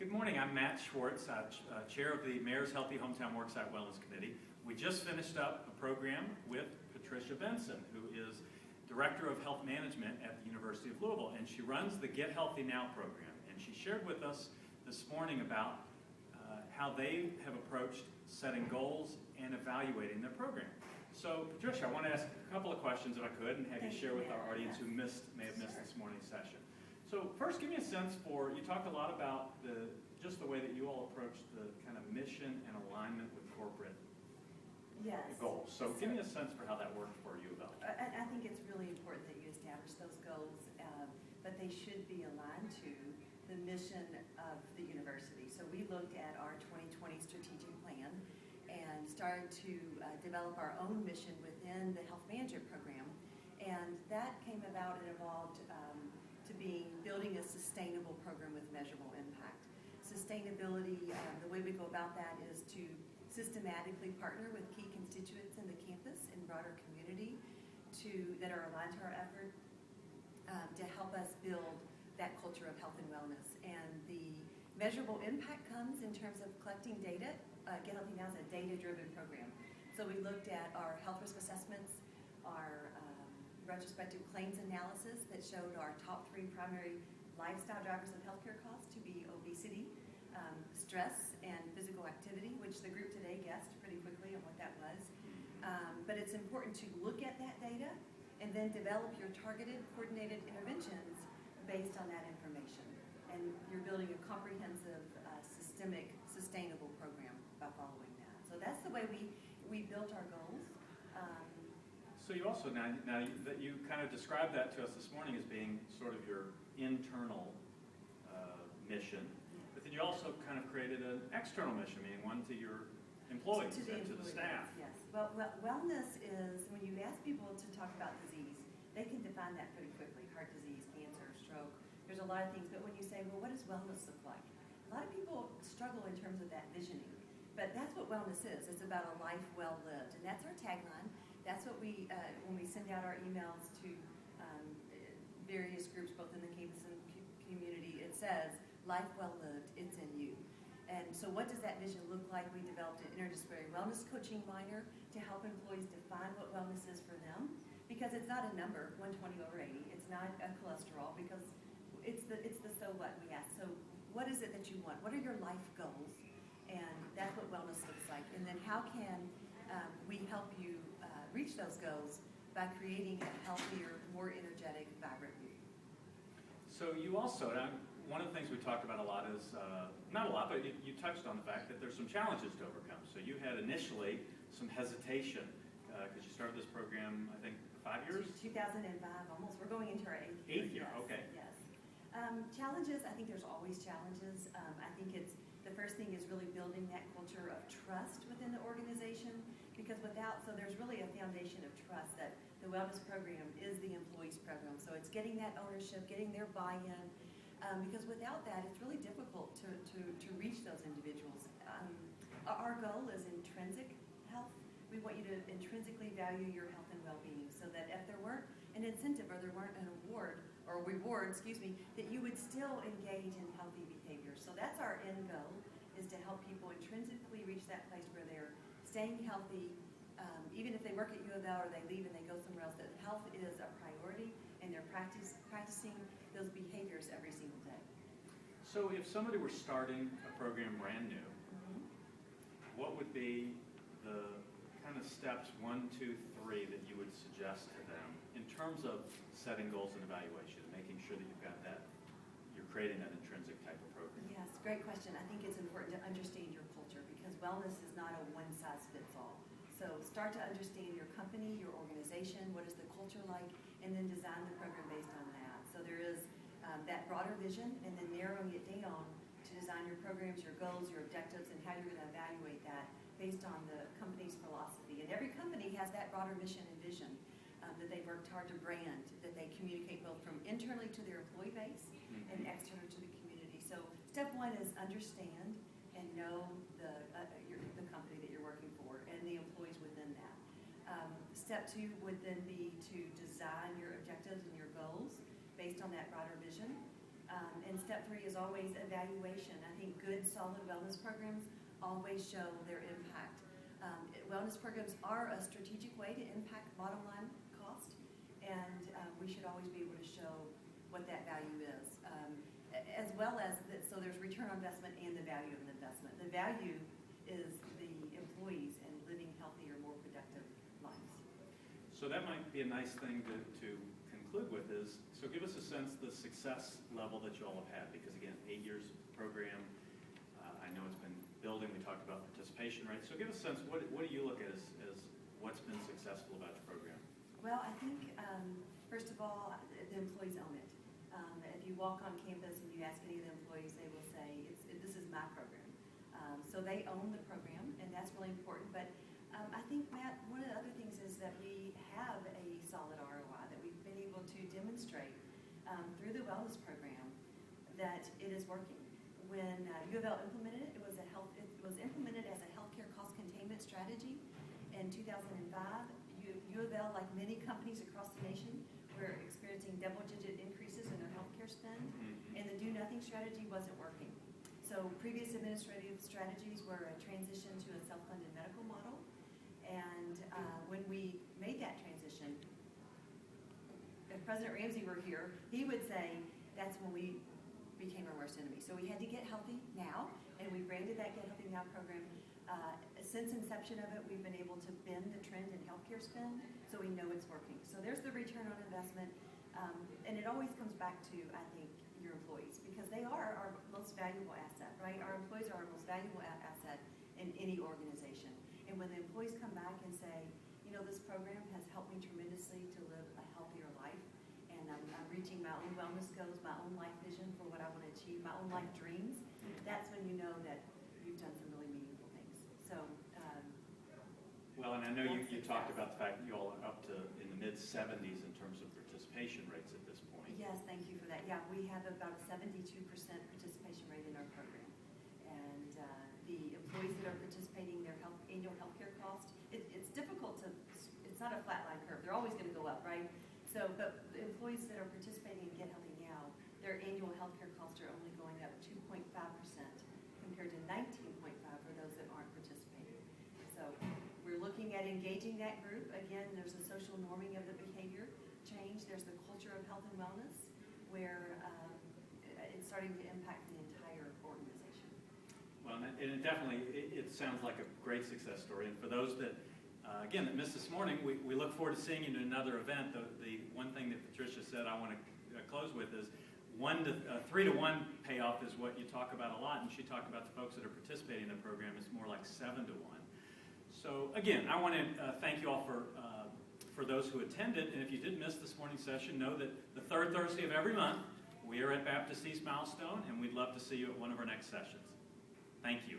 Good morning. I'm Matt Schwartz, Chair of the Mayor's Healthy Hometown Worksite Wellness Committee. We just finished up a program with Patricia Benson, who is Director of Health Management at the University of Louisville, and she runs the Get Healthy Now program. And she shared with us this morning about how they have approached setting goals and evaluating their program. So, Patricia, I want to ask a couple of questions, if I could, and have you share with our audience who may have missed this morning's session. So first, give me a sense for, you talked a lot about just the way that you all approach the kind of mission and alignment with corporate goals. So give me a sense for how that worked for you about that. I think it's really important that you establish those goals, but they should be aligned to the mission of the university. So we looked at our 2020 strategic plan and started to develop our own mission within the health management program. And that came about and evolved to building a sustainable program with measurable impact. Sustainability, the way we go about that is to systematically partner with key constituents in the campus and broader community that are aligned to our effort to help us build that culture of health and wellness. And the measurable impact comes in terms of collecting data. Get Healthy Now is a data-driven program. So we looked at our health risk assessments, our retrospective claims analysis that showed our top 3 primary lifestyle drivers of healthcare costs to be obesity, stress, and physical activity, which the group today guessed pretty quickly on what that was. But it's important to look at that data and then develop your targeted, coordinated interventions based on that information. And you're building a comprehensive, systemic, sustainable program by following that. So that's the way we built our goals. So you also, now that you kind of described that to us this morning as being sort of your internal mission, but then you also kind of created an external mission, meaning one to your employees and to the staff. Yes. Well, wellness is, when you ask people to talk about disease, they can define that pretty quickly: heart disease, cancer, stroke. There's a lot of things, but when you say, well, what does wellness look like? A lot of people struggle in terms of that visioning, but that's what wellness is. It's about a life well lived, and that's our tagline. That's what we, when we send out our emails to various groups, both in the campus and community, it says, life well lived, it's in you. And so what does that vision look like? We developed an interdisciplinary wellness coaching minor to help employees define what wellness is for them, because it's not a number, 120/80. It's not a cholesterol, because it's the so what we ask. So what is it that you want? What are your life goals? And that's what wellness looks like. And then how can we help you reach those goals by creating a healthier, more energetic, vibrant you. So you also, one of the things we talked about a lot is, not a lot, but you touched on the fact that there's some challenges to overcome. So you had initially some hesitation because you started this program, I think, 5 years? 2005, almost. We're going into our 8th year. 8th year, yes, okay. Yes. Challenges, I think there's always challenges. I think the first thing is really building that culture of trust within the organization, because so there's really a foundation of trust that the wellness program is the employees' program. So it's getting that ownership, getting their buy-in, because without that, it's really difficult to reach those individuals. Our goal is intrinsic health. We want you to intrinsically value your health and well-being, so that if there weren't an incentive or there weren't an reward, that you would still engage in healthy behavior. So that's our end goal, is to help people intrinsically reach that place where they're staying healthy, even if they work at U of L or they leave and they go somewhere else, that health is a priority and they're practicing those behaviors every single day. So if somebody were starting a program brand new, what would be the kind of steps 1, 2, 3 that you would suggest to them in terms of setting goals and evaluation, making sure that you've got that, you're creating that intrinsic type of program? Yes, great question. I think it's important to understand your culture, because wellness is not a one-size-fits-all. So start to understand your company, your organization, what is the culture like, and then design the program based on that. So there is that broader vision, and then narrowing it down to design your programs, your goals, your objectives, and how you're going to evaluate that based on the company's philosophy. And every company has that broader mission and vision that they've worked hard to brand, that they communicate both from internally to their employee base and externally to the community. So step 1 is understand and know the company that you're working for and the employees within that. Step 2 would then be to design your objectives and your goals based on that broader vision. And And step 3 is always evaluation. I think good, solid wellness programs always show their impact. Wellness programs are a strategic way to impact bottom line cost, and we should always be able to show what that value is. As well as, so there's return on investment and the value of an investment. The value is the employees and living healthier, more productive lives. So that might be a nice thing to conclude with is, so give us a sense of the success level that you all have had, because again, 8 years program, I know it's been building, we talked about participation rates, so give us a sense, what do you look at as what's been successful about your program? Well, I think, first of all, the employees own it. If you walk on campus and you ask any of the employees, they will say, this is my program. So they own the program, and that's really important. But I think, Matt, one of the other things is that we have a solid ROI, that we've been able to demonstrate through the wellness program that it is working. When U of L implemented it, it was implemented as a healthcare cost containment strategy. In 2005, U of L, like many companies across the nation, were experiencing double-digit increases in their healthcare spend, and the do-nothing strategy wasn't working. So previous administrative strategies were a transition to a self-funded medical model, and when we made that transition, if President Ramsey were here, he would say that's when we became our worst enemy. So we had to get healthy now, and we branded that Get Healthy Now program. Since inception of it, we've been able to bend the trend in healthcare spend, so we know it's working. So there's the return on investment, and it always comes back to, I think, your employees, because they are our most valuable asset, right? Our employees are our most valuable asset in any organization. And when the employees come back and say, you know, this program has helped me tremendously to live a healthier life, and I'm reaching my own wellness goals, my own life vision for what I want to achieve, my own life dreams, that's when you know that you've done some really meaningful things. So, well, and I know you talked about the fact that you all are up to in the mid-70s in terms of participation rates at this point. yes, thank you for that. Yeah, we have about a 72% participation rate in our program. And the employees that are participating, their annual healthcare cost, it's difficult to, it's not a flat line curve. They're always going to go up, right? So, but the employees that are participating in Get Healthy Now, their annual healthcare costs are only going up 2.5% compared to 19.5% for those that aren't participating. So we're looking at engaging that group. Again, there's a social norming of the behavior change. There's the culture of health and wellness where it's starting to impact the entire organization. Well, and it definitely, it sounds like a great success story. And for those that, again, that missed this morning, we look forward to seeing you in another event. The one thing that Patricia said I want to close with is 3 to 1 payoff is what you talk about a lot, and she talked about the folks that are participating in the program. It's more like 7 to 1. So again, I want to thank you all for those who attended, and if you did miss this morning's session, know that the third Thursday of every month, we are at Baptist East Milestone, and we'd love to see you at one of our next sessions. Thank you.